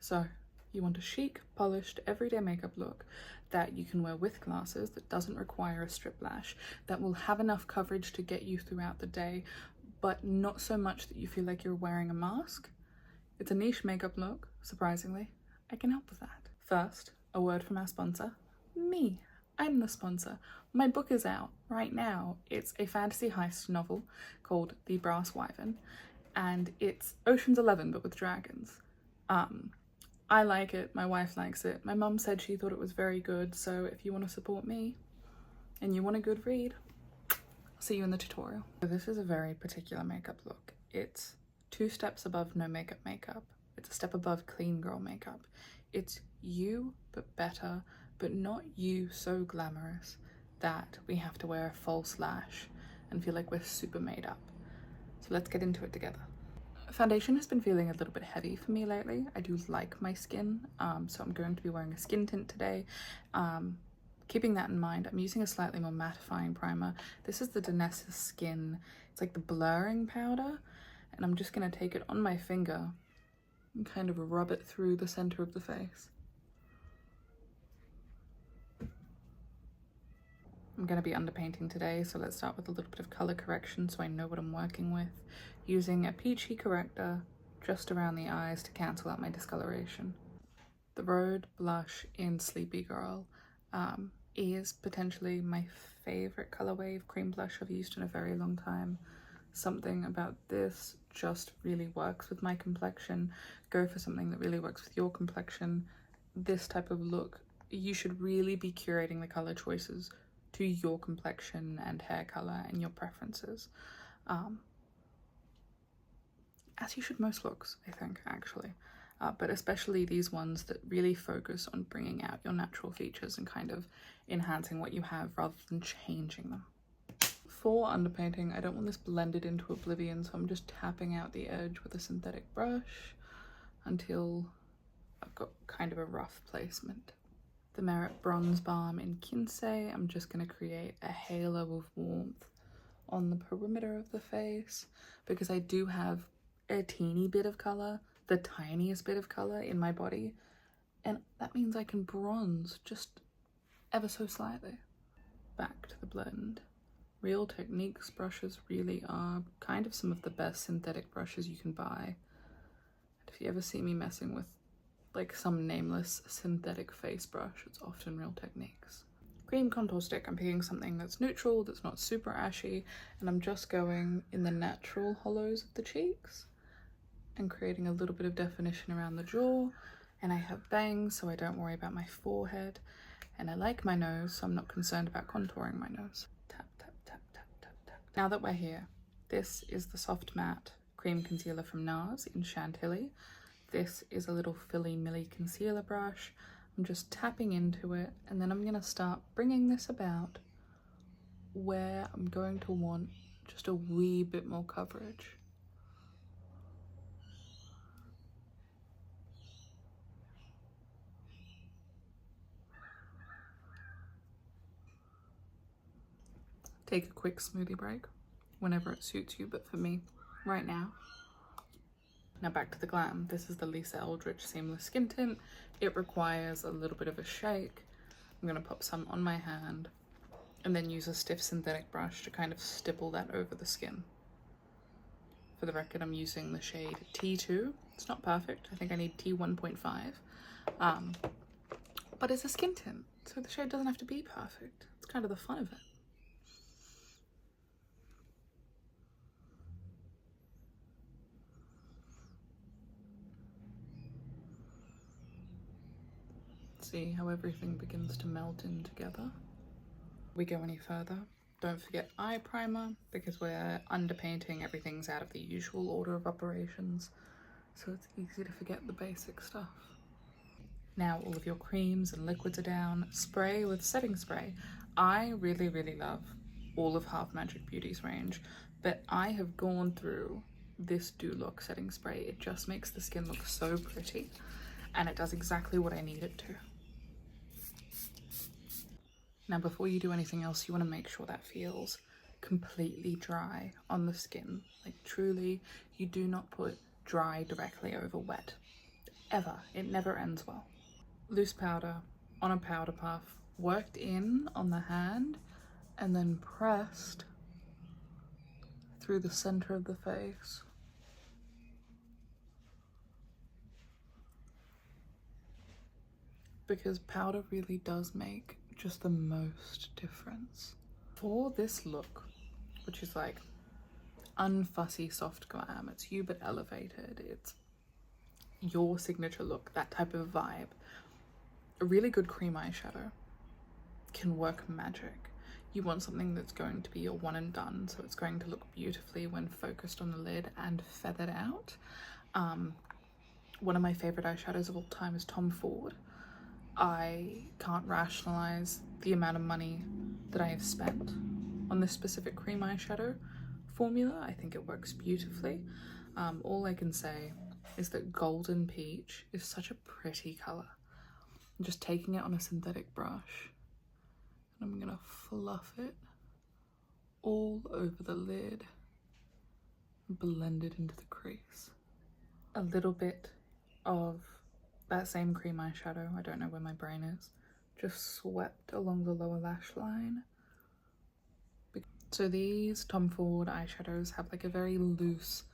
So you want a chic, polished, everyday makeup look that you can wear with glasses, that doesn't require a strip lash, that will have enough coverage to get you throughout the day, but not so much that you feel like you're wearing a mask. It's a niche makeup look, surprisingly. I can help with that. First, a word from our sponsor, me. I'm the sponsor. My book is out right now. It's a fantasy heist novel called The Brass Wyvern, and it's Ocean's 11 but with dragons. I like it, my wife likes it, my mum said she thought it was very good, so if you want to support me and you want a good read, I'll see you in the tutorial. So this is a very particular makeup look. It's 2 steps above no makeup makeup. It's a step above clean girl makeup. It's you but better, but not you so glamorous that we have to wear a false lash and feel like we're super made up. So let's get into it together. Foundation has been feeling a little bit heavy for me lately. I do like my skin, so I'm going to be wearing a skin tint today. Keeping that in mind, I'm using a slightly more mattifying primer. This is the Danessa Skin. It's like the blurring powder, and I'm just going to take it on my finger and kind of rub it through the center of the face. I'm going to be underpainting today, so let's start with a little bit of color correction so I know what I'm working with. Using a peachy corrector just around the eyes to cancel out my discoloration. The Rhode blush in Sleepy Girl is potentially my favorite colorway of cream blush I've used in a very long time. Something about this just really works with my complexion. Go for something that really works with your complexion. This type of look, you should really be curating the color choices to your complexion and hair color and your preferences. As you should most looks, I think, actually. But especially these ones that really focus on bringing out your natural features and kind of enhancing what you have rather than changing them. For underpainting, I don't want this blended into oblivion, so I'm just tapping out the edge with a synthetic brush until I've got kind of a rough placement. The Merit Bronze Balm in Quince, I'm just going to create a halo of warmth on the perimeter of the face because I do have a teeny bit of color, the tiniest bit of color in my body, and that means I can bronze just ever so slightly. Back to the blend. Real Techniques brushes really are kind of some of the best synthetic brushes you can buy. And if you ever see me messing with like some nameless synthetic face brush, it's often Real Techniques. Cream contour stick, I'm picking something that's neutral, that's not super ashy, and I'm just going in the natural hollows of the cheeks and creating a little bit of definition around the jaw. And I have bangs, so I don't worry about my forehead. And I like my nose, so I'm not concerned about contouring my nose. Tap, tap, tap, tap, tap, tap. Now that we're here, this is the Soft Matte Cream Concealer from NARS in Chantilly. This is a little Philly Millie concealer brush. I'm just tapping into it, and then I'm going to start bringing this about where I'm going to want just a wee bit more coverage. Take a quick smoothie break whenever it suits you, but for me, right now. Now back to the glam. This is the Lisa Eldridge Seamless Skin Tint. It requires a little bit of a shake. I'm going to pop some on my hand and then use a stiff synthetic brush to kind of stipple that over the skin. For the record, I'm using the shade T2. It's not perfect. I think I need T1.5. But it's a skin tint, so the shade doesn't have to be perfect. It's kind of the fun of it. See how everything begins to melt in together. We go any further, don't forget eye primer, because we're underpainting, everything's out of the usual order of operations, so it's easy to forget the basic stuff. Now all of your creams and liquids are down. Spray with setting spray. I really, really love all of Half Magic Beauty's range, but I have gone through this Do Look setting spray. It just makes the skin look so pretty, and it does exactly what I need it to. Now before you do anything else, you want to make sure that feels completely dry on the skin. Like truly, you do not put dry directly over wet. ever. It never ends well. Loose powder on a powder puff, worked in on the hand, and then pressed through the center of the face. Because powder really does make just the most difference. For this look, which is like unfussy soft glam, it's you but elevated, it's your signature look, that type of vibe, a really good cream eyeshadow can work magic. You want something that's going to be your one and done, so it's going to look beautifully when focused on the lid and feathered out. One of my favorite eyeshadows of all time is Tom Ford. I can't rationalize the amount of money that I have spent on this specific cream eyeshadow formula. I think it works beautifully. All I can say is that Golden Peach is such a pretty color. I'm just taking it on a synthetic brush and I'm gonna fluff it all over the lid and blend it into the crease. A little bit of that same cream eyeshadow, I don't know where my brain is, just swept along the lower lash line. So these Tom Ford eyeshadows have like a very loose,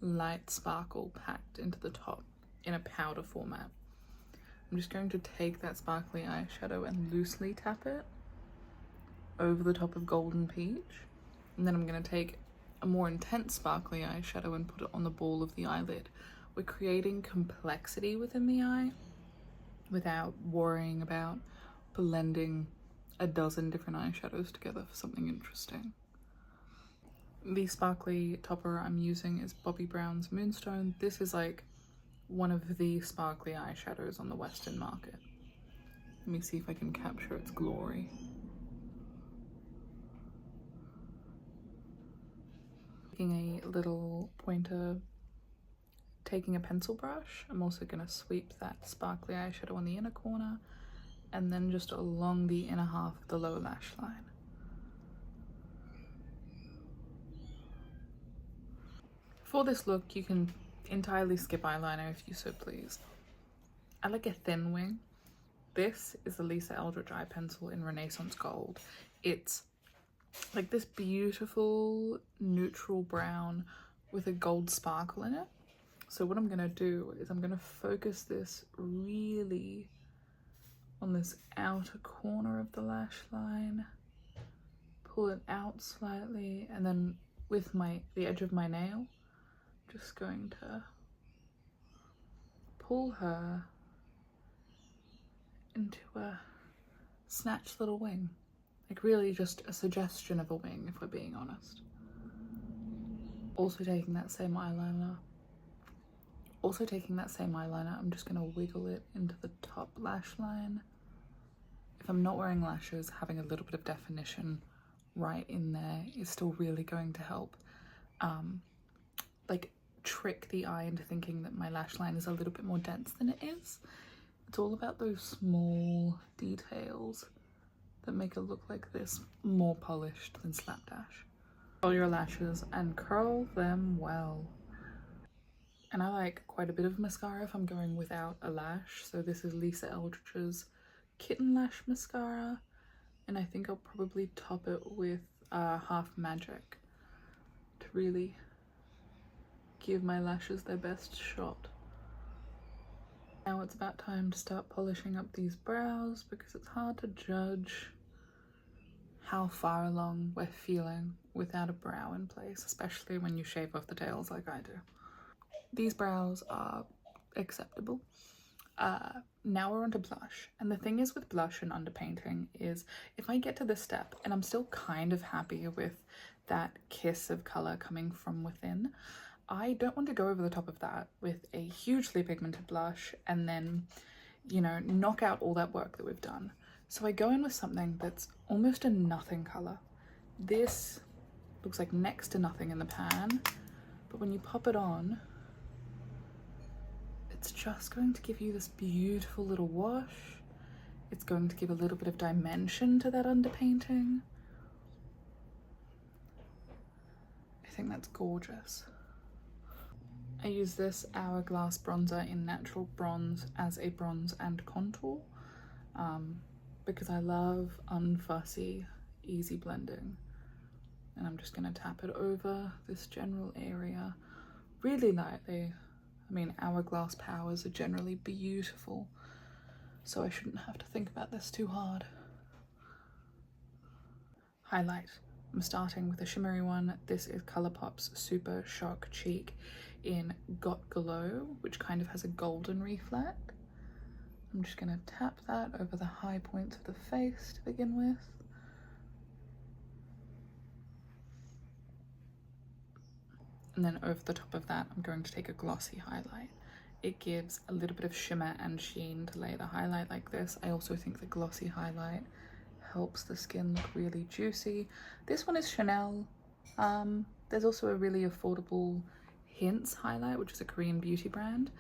light sparkle packed into the top in a powder format. I'm just going to take that sparkly eyeshadow and loosely tap it over the top of Golden Peach. And then I'm going to take a more intense sparkly eyeshadow and put it on the ball of the eyelid. We're creating complexity within the eye without worrying about blending a dozen different eyeshadows together for something interesting. The sparkly topper I'm using is Bobbi Brown's Moonstone. This is like one of the sparkly eyeshadows on the Western market. Let me see if I can capture its glory. Taking a little pointer, taking a pencil brush, I'm also going to sweep that sparkly eyeshadow on the inner corner and then just along the inner half of the lower lash line. For this look, you can entirely skip eyeliner if you so please. I like a thin wing. This is the Lisa Eldridge eye pencil in Renaissance Gold. It's like this beautiful neutral brown with a gold sparkle in it. So what I'm gonna do is I'm gonna focus this really on this outer corner of the lash line, pull it out slightly, and then with the edge of my nail, just going to pull her into a snatched little wing. Like really just a suggestion of a wing, if we're being honest. Also taking that same eyeliner, I'm just gonna wiggle it into the top lash line. If I'm not wearing lashes, having a little bit of definition right in there is still really going to help. Like trick the eye into thinking that my lash line is a little bit more dense than it is. It's all about those small details that make it look like this more polished than slapdash. Curl your lashes and curl them well. And I like quite a bit of mascara if I'm going without a lash. So this is Lisa Eldridge's Kitten Lash Mascara. And I think I'll probably top it with Half Magic to really give my lashes their best shot. Now it's about time to start polishing up these brows because it's hard to judge how far along we're feeling without a brow in place, especially when you shave off the tails like I do. These brows are acceptable. Now we're onto blush. And the thing is with blush and underpainting is if I get to this step and I'm still kind of happy with that kiss of color coming from within, I don't want to go over the top of that with a hugely pigmented blush and then, you know, knock out all that work that we've done. So I go in with something that's almost a nothing color. This looks like next to nothing in the pan, but when you pop it on, it's just going to give you this beautiful little wash. It's going to give a little bit of dimension to that underpainting. I think that's gorgeous. I use this Hourglass bronzer in Natural Bronze as a bronze and contour because I love unfussy, easy blending. And I'm just going to tap it over this general area really lightly. I mean, Hourglass powers are generally beautiful, so I shouldn't have to think about this too hard. Highlight. I'm starting with a shimmery one. This is Colourpop's Super Shock Cheek in Got Glow, which kind of has a golden reflect. I'm just going to tap that over the high points of the face to begin with. And then over the top of that, I'm going to take a glossy highlight. It gives a little bit of shimmer and sheen to lay the highlight like this. I also think the glossy highlight helps the skin look really juicy. This one is Chanel. There's also a really affordable Hints highlight, which is a Korean beauty brand.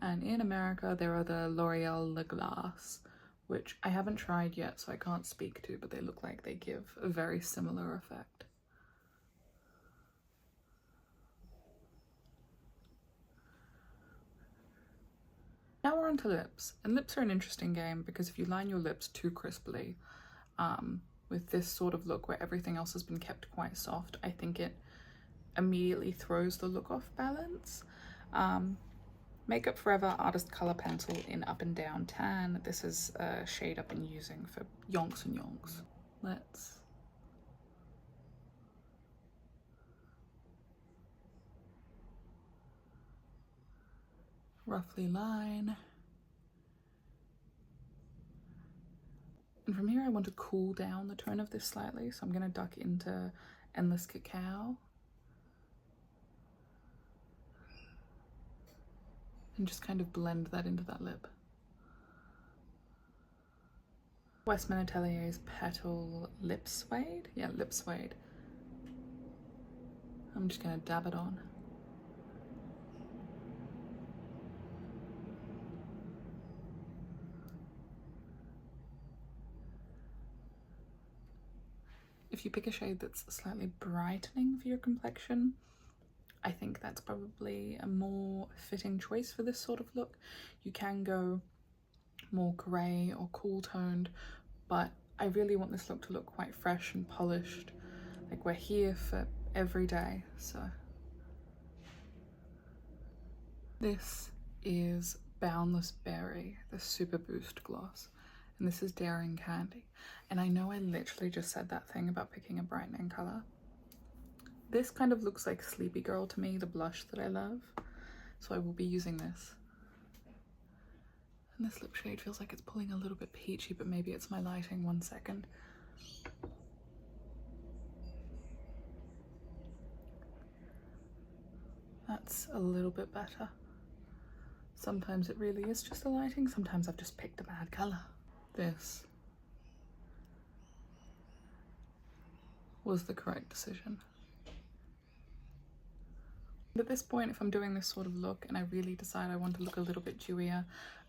And in America, there are the L'Oreal Le Glace, which I haven't tried yet, so I can't speak to, but they look like they give a very similar effect. Now we're on to lips, and lips are an interesting game because if you line your lips too crisply with this sort of look where everything else has been kept quite soft, I think it immediately throws the look off balance. Makeup Forever Artist Color Pencil in Up and Down Tan. This is a shade I've been using for yonks and yonks. Let's roughly line. And from here I want to cool down the tone of this slightly, so I'm going to duck into Endless Cacao. And just kind of blend that into that lip. Westman Atelier's Petal Lip Suede? Yeah, Lip Suede. I'm just going to dab it on. If you pick a shade that's slightly brightening for your complexion, I think that's probably a more fitting choice for this sort of look. You can go more grey or cool toned, but I really want this look to look quite fresh and polished. Like we're here for every day, so. This is Boundless Berry, the Super Boost Gloss, and this is Daring Candy. And I know I literally just said that thing about picking a brightening colour. This kind of looks like Sleepy Girl to me, the blush that I love. So I will be using this. And this lip shade feels like it's pulling a little bit peachy, but maybe it's my lighting. 1 second. That's a little bit better. Sometimes it really is just the lighting. Sometimes I've just picked a bad colour. This was the correct decision. At this point, if I'm doing this sort of look and I really decide I want to look a little bit dewier,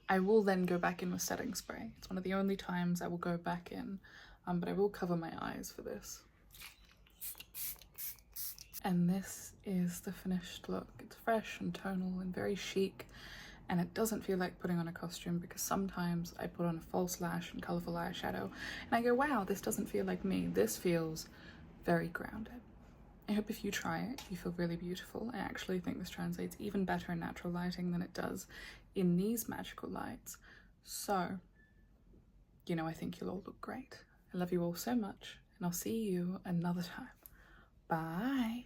I will then go back in with setting spray. It's one of the only times I will go back in, but I will cover my eyes for this. And this is the finished look. It's fresh and tonal and very chic, and it doesn't feel like putting on a costume because sometimes I put on a false lash and colourful eyeshadow and I go, wow, this doesn't feel like me. This feels very grounded. I hope if you try it, you feel really beautiful. I actually think this translates even better in natural lighting than it does in these magical lights. So, you know, I think you'll all look great. I love you all so much, and I'll see you another time. Bye.